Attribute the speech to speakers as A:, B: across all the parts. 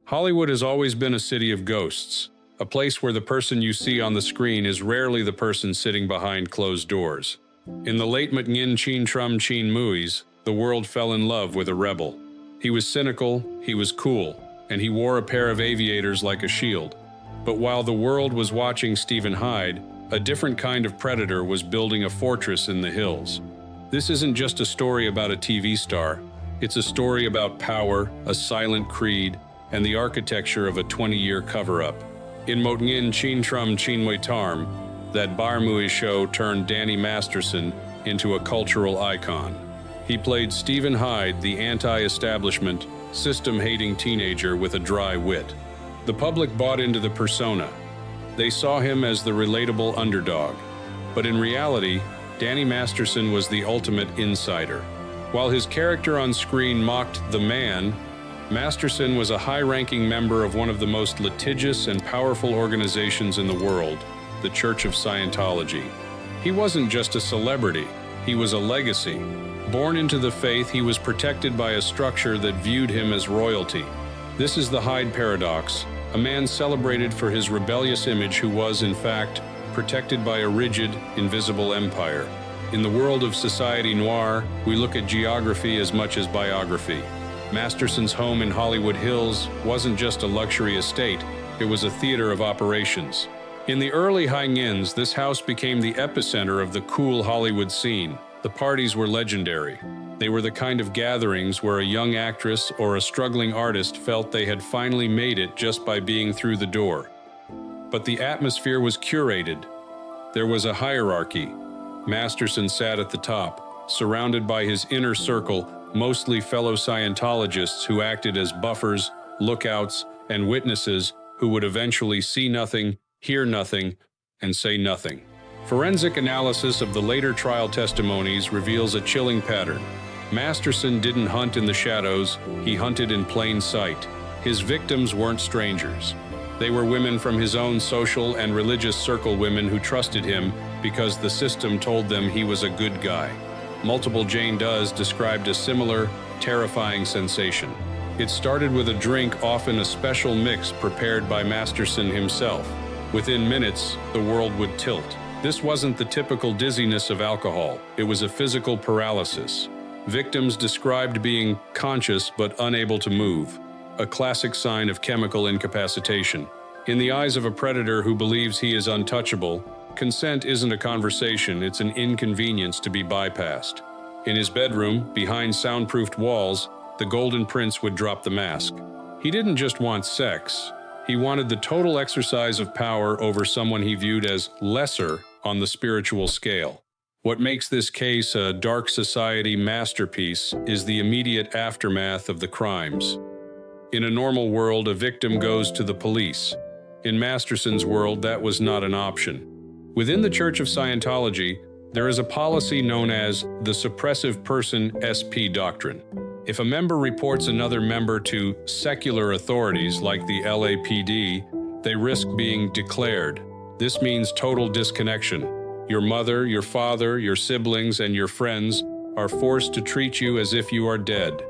A: Hollywood has always been a city of ghosts, a place where the person you see on the screen is rarely the person sitting behind closed doors. In the late Mat Ngin Chin Trum Chin Muis, the world fell in love with a rebel. He was cynical, he was cool, and he wore a pair of aviators like a shield. But while the world was watching Stephen Hyde, a different kind of predator was building a fortress in the hills. This isn't just a story about a TV star, it's a story about power, a silent creed, and the architecture of a 20-year cover-up. In Mat Ngin Chin Trum Chin Mui Tarm, that Bar Mui show turned Danny Masterson into a cultural icon. He played Stephen Hyde, the anti-establishment, system-hating teenager with a dry wit. The public bought into the persona. They saw him as the relatable underdog. But in reality, Danny Masterson was the ultimate insider. While his character on screen mocked the man, Masterson was a high-ranking member of one of the most litigious and powerful organizations in the world, the Church of Scientology. He wasn't just a celebrity, he was a legacy. Born into the faith, he was protected by a structure that viewed him as royalty. This is the Hyde paradox, a man celebrated for his rebellious image who was, in fact, protected by a rigid, invisible empire. In the world of Society Noir, we look at geography as much as biography. Masterson's home in Hollywood Hills wasn't just a luxury estate, it was a theater of operations. In the early High Ngins, this house became the epicenter of the cool Hollywood scene. The parties were legendary. They were the kind of gatherings where a young actress or a struggling artist felt they had finally made it just by being through the door. But the atmosphere was curated. There was a hierarchy. Masterson sat at the top, surrounded by his inner circle, mostly fellow Scientologists who acted as buffers, lookouts, and witnesses who would eventually see nothing, hear nothing, and say nothing. Forensic analysis of the later trial testimonies reveals a chilling pattern. Masterson didn't hunt in the shadows, he hunted in plain sight. His victims weren't strangers. They were women from his own social and religious circle, women who trusted him because the system told them he was a good guy. Multiple Jane Does described a similar, terrifying sensation. It started with a drink, often a special mix prepared by Masterson himself. Within minutes, the world would tilt. This wasn't the typical dizziness of alcohol, it was a physical paralysis. Victims described being conscious but unable to move, a classic sign of chemical incapacitation. In the eyes of a predator who believes he is untouchable, consent isn't a conversation, it's an inconvenience to be bypassed. In his bedroom, behind soundproofed walls, the Golden Prince would drop the mask. He didn't just want sex, he wanted the total exercise of power over someone he viewed as lesser on the spiritual scale. What makes this case a dark society masterpiece is the immediate aftermath of the crimes. In a normal world, a victim goes to the police. In Masterson's world, that was not an option. Within the Church of Scientology, there is a policy known as the suppressive person SP doctrine. If a member reports another member to secular authorities like the LAPD, they risk being declared. This means total disconnection. Your mother, your father, your siblings, and your friends are forced to treat you as if you are dead.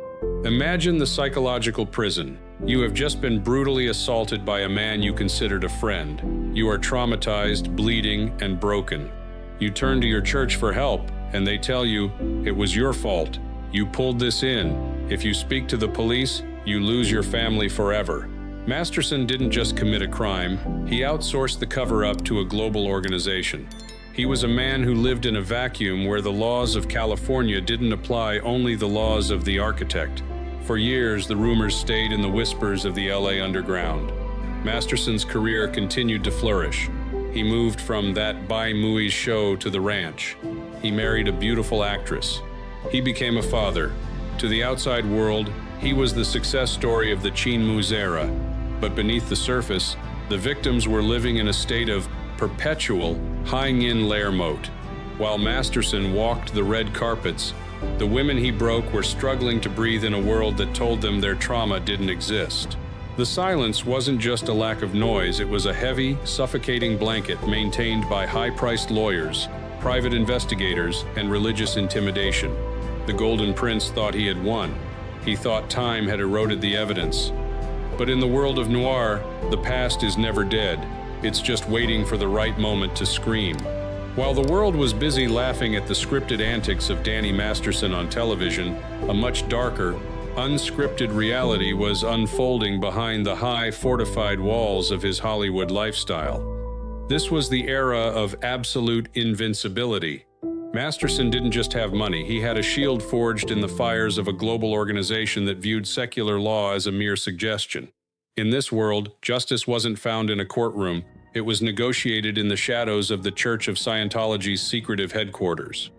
A: Imagine the psychological prison. You have just been brutally assaulted by a man you considered a friend. You are traumatized, bleeding, and broken. You turn to your church for help, and they tell you, it was your fault. You pulled this in. If you speak to the police, you lose your family forever. Masterson didn't just commit a crime, he outsourced the cover-up to a global organization. He was a man who lived in a vacuum where the laws of California didn't apply, only the laws of the architect. For years, the rumors stayed in the whispers of the LA underground. Masterson's career continued to flourish. He moved from that Bai Mui's show to the ranch. He married a beautiful actress. He became a father. To the outside world, he was the success story of the Chin Mu's era. But beneath the surface, the victims were living in a state of perpetual High Ngin lair moat. While Masterson walked the red carpets, the women he broke were struggling to breathe in a world that told them their trauma didn't exist. The silence wasn't just a lack of noise, it was a heavy, suffocating blanket maintained by high-priced lawyers, private investigators, and religious intimidation. The Golden Prince thought he had won. He thought time had eroded the evidence. But in the world of noir, the past is never dead. It's just waiting for the right moment to scream. While the world was busy laughing at the scripted antics of Danny Masterson on television, a much darker, unscripted reality was unfolding behind the high, fortified walls of his Hollywood lifestyle. This was the era of absolute invincibility. Masterson didn't just have money, he had a shield forged in the fires of a global organization that viewed secular law as a mere suggestion. In this world, justice wasn't found in a courtroom, it was negotiated in the shadows of the Church of Scientology's secretive headquarters.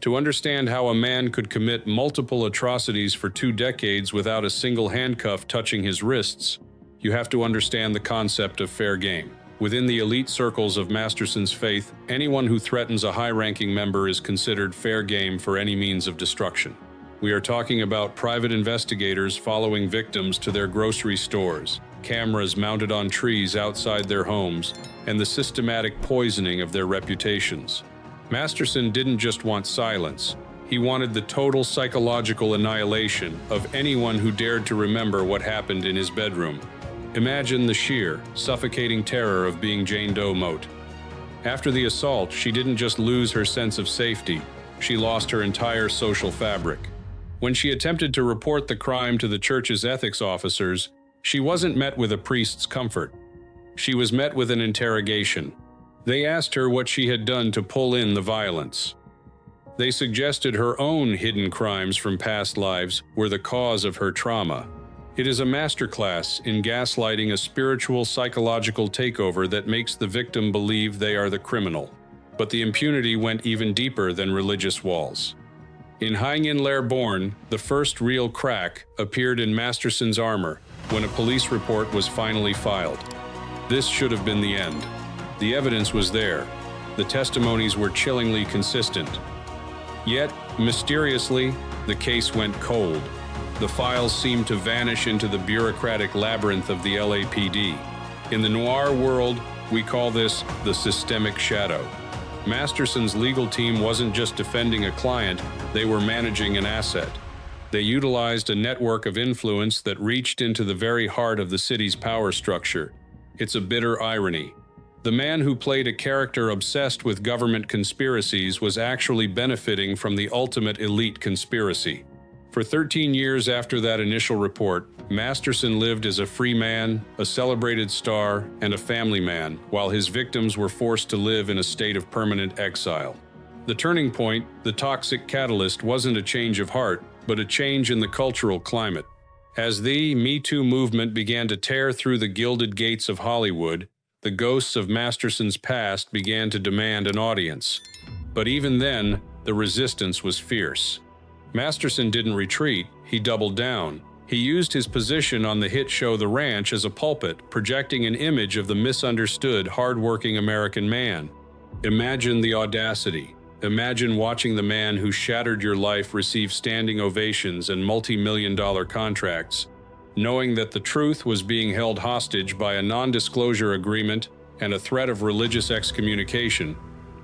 A: To understand how a man could commit multiple atrocities for 2 decades without a single handcuff touching his wrists, you have to understand the concept of fair game. Within the elite circles of Masterson's faith, anyone who threatens a high-ranking member is considered fair game for any means of destruction. We are talking about private investigators following victims to their grocery stores, cameras mounted on trees outside their homes, and the systematic poisoning of their reputations. Masterson didn't just want silence, he wanted the total psychological annihilation of anyone who dared to remember what happened in his bedroom. Imagine the sheer, suffocating terror of being Jane Doe Moat. After the assault, she didn't just lose her sense of safety, she lost her entire social fabric. When she attempted to report the crime to the church's ethics officers, she wasn't met with a priest's comfort. She was met with an interrogation. They asked her what she had done to pull in the violence. They suggested her own hidden crimes from past lives were the cause of her trauma. It is a masterclass in gaslighting, a spiritual, psychological takeover that makes the victim believe they are the criminal. But the impunity went even deeper than religious walls. In Hang In Lair Born, the first real crack appeared in Masterson's armor when a police report was finally filed. This should have been the end. The evidence was there. The testimonies were chillingly consistent. Yet, mysteriously, the case went cold. The files seemed to vanish into the bureaucratic labyrinth of the LAPD. In the noir world, we call this the systemic shadow. Masterson's legal team wasn't just defending a client, they were managing an asset. They utilized a network of influence that reached into the very heart of the city's power structure. It's a bitter irony. The man who played a character obsessed with government conspiracies was actually benefiting from the ultimate elite conspiracy. For 13 years after that initial report, Masterson lived as a free man, a celebrated star, and a family man, while his victims were forced to live in a state of permanent exile. The turning point, the toxic catalyst, wasn't a change of heart, but a change in the cultural climate. As the Me Too movement began to tear through the gilded gates of Hollywood, the ghosts of Masterson's past began to demand an audience. But even then, the resistance was fierce. Masterson didn't retreat, he doubled down. He used his position on the hit show The Ranch as a pulpit, projecting an image of the misunderstood, hard-working American man. Imagine the audacity. Imagine watching the man who shattered your life receive standing ovations and multi-million-dollar contracts, knowing that the truth was being held hostage by a non-disclosure agreement and a threat of religious excommunication.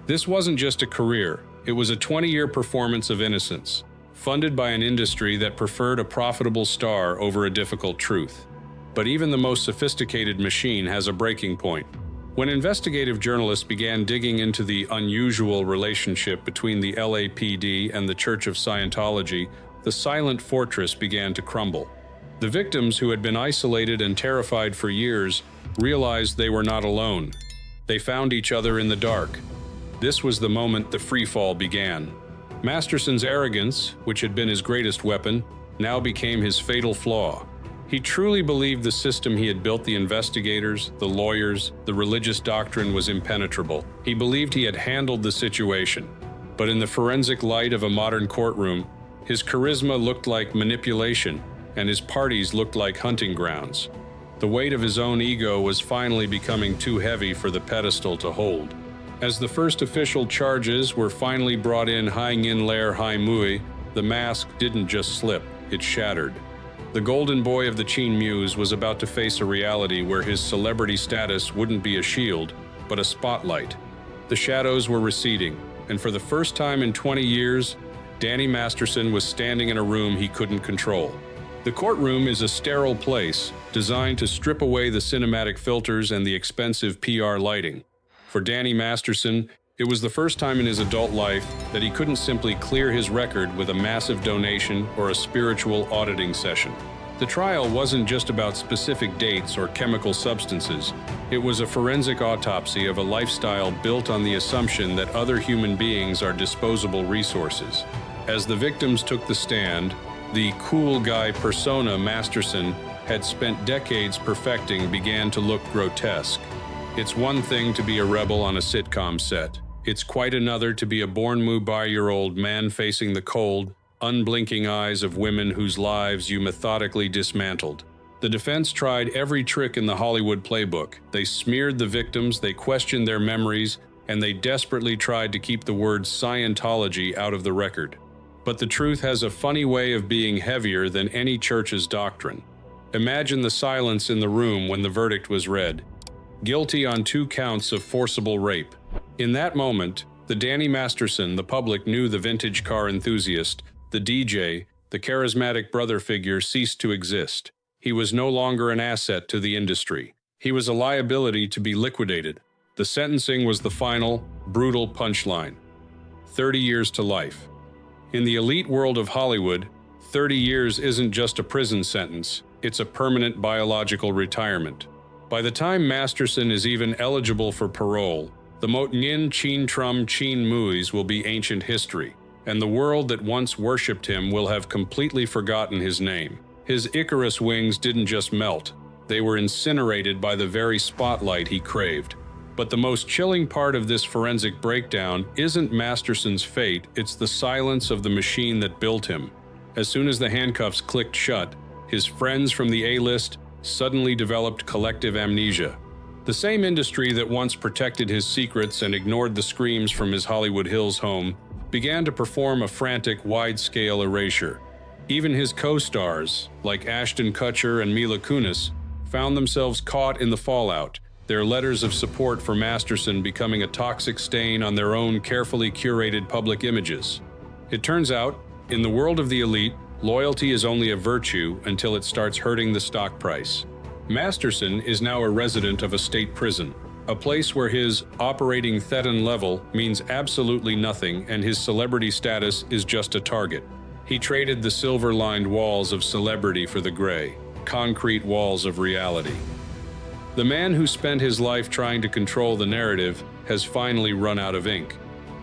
A: This wasn't just a career, it was a 20-year performance of innocence, funded by an industry that preferred a profitable star over a difficult truth. But even the most sophisticated machine has a breaking point. When investigative journalists began digging into the unusual relationship between the LAPD and the Church of Scientology, the silent fortress began to crumble. The victims, who had been isolated and terrified for years, realized they were not alone. They found each other in the dark. This was the moment the freefall began. Masterson's arrogance, which had been his greatest weapon, now became his fatal flaw. He truly believed the system he had built, the investigators, the lawyers, the religious doctrine, was impenetrable. He believed he had handled the situation. But in the forensic light of a modern courtroom, his charisma looked like manipulation, and his parties looked like hunting grounds. The weight of his own ego was finally becoming too heavy for the pedestal to hold. As the first official charges were finally brought in Hang In Lair Hai Mui, the mask didn't just slip, it shattered. The golden boy of the Chin Muse was about to face a reality where his celebrity status wouldn't be a shield, but a spotlight. The shadows were receding, and for the first time in 20 years, Danny Masterson was standing in a room he couldn't control. The courtroom is a sterile place, designed to strip away the cinematic filters and the expensive PR lighting. For Danny Masterson, it was the first time in his adult life that he couldn't simply clear his record with a massive donation or a spiritual auditing session. The trial wasn't just about specific dates or chemical substances. It was a forensic autopsy of a lifestyle built on the assumption that other human beings are disposable resources. As the victims took the stand, the cool guy persona Masterson had spent decades perfecting began to look grotesque. It's one thing to be a rebel on a sitcom set. It's quite another to be a born Mumbai-year-old man facing the cold, unblinking eyes of women whose lives you methodically dismantled. The defense tried every trick in the Hollywood playbook. They smeared the victims, they questioned their memories, and they desperately tried to keep the word Scientology out of the record. But the truth has a funny way of being heavier than any church's doctrine. Imagine the silence in the room when the verdict was read. Guilty on 2 counts of forcible rape. In that moment, the Danny Masterson the public knew, the vintage car enthusiast, the DJ, the charismatic brother figure, ceased to exist. He was no longer an asset to the industry. He was a liability to be liquidated. The sentencing was the final, brutal punchline. 30 years to life. In the elite world of Hollywood, 30 years isn't just a prison sentence, it's a permanent biological retirement. By the time Masterson is even eligible for parole, the Mot Nhin Chin Trum Chin Muis will be ancient history, and the world that once worshipped him will have completely forgotten his name. His Icarus wings didn't just melt, they were incinerated by the very spotlight he craved. But the most chilling part of this forensic breakdown isn't Masterson's fate, it's the silence of the machine that built him. As soon as the handcuffs clicked shut, his friends from the A-list suddenly developed collective amnesia. The same industry that once protected his secrets and ignored the screams from his Hollywood Hills home began to perform a frantic, wide-scale erasure. Even his co-stars, like Ashton Kutcher and Mila Kunis, found themselves caught in the fallout, their letters of support for Masterson becoming a toxic stain on their own carefully curated public images. It turns out, in the world of the elite, loyalty is only a virtue until it starts hurting the stock price. Masterson is now a resident of a state prison, a place where his operating Thetan level means absolutely nothing and his celebrity status is just a target. He traded the silver-lined walls of celebrity for the gray, concrete walls of reality. The man who spent his life trying to control the narrative has finally run out of ink.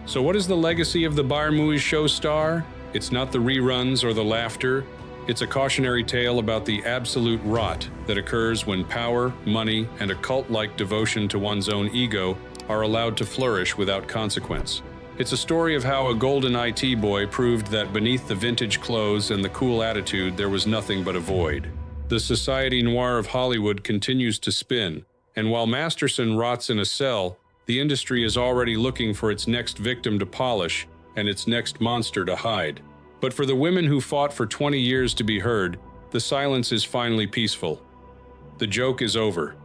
A: So what is the legacy of the Bar Muis show star? It's not the reruns or the laughter. It's a cautionary tale about the absolute rot that occurs when power, money, and a cult-like devotion to one's own ego are allowed to flourish without consequence. It's a story of how a golden IT boy proved that beneath the vintage clothes and the cool attitude there was nothing but a void. The Society Noir of Hollywood continues to spin, and while Masterson rots in a cell, the industry is already looking for its next victim to polish and its next monster to hide. But for the women who fought for 20 years to be heard, the silence is finally peaceful. The joke is over.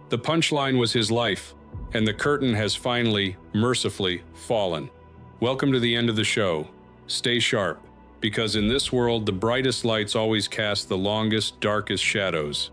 A: The punchline was his life, and the curtain has finally, mercifully, fallen. Welcome to the end of the show. Stay sharp, because in this world the brightest lights always cast the longest, darkest shadows.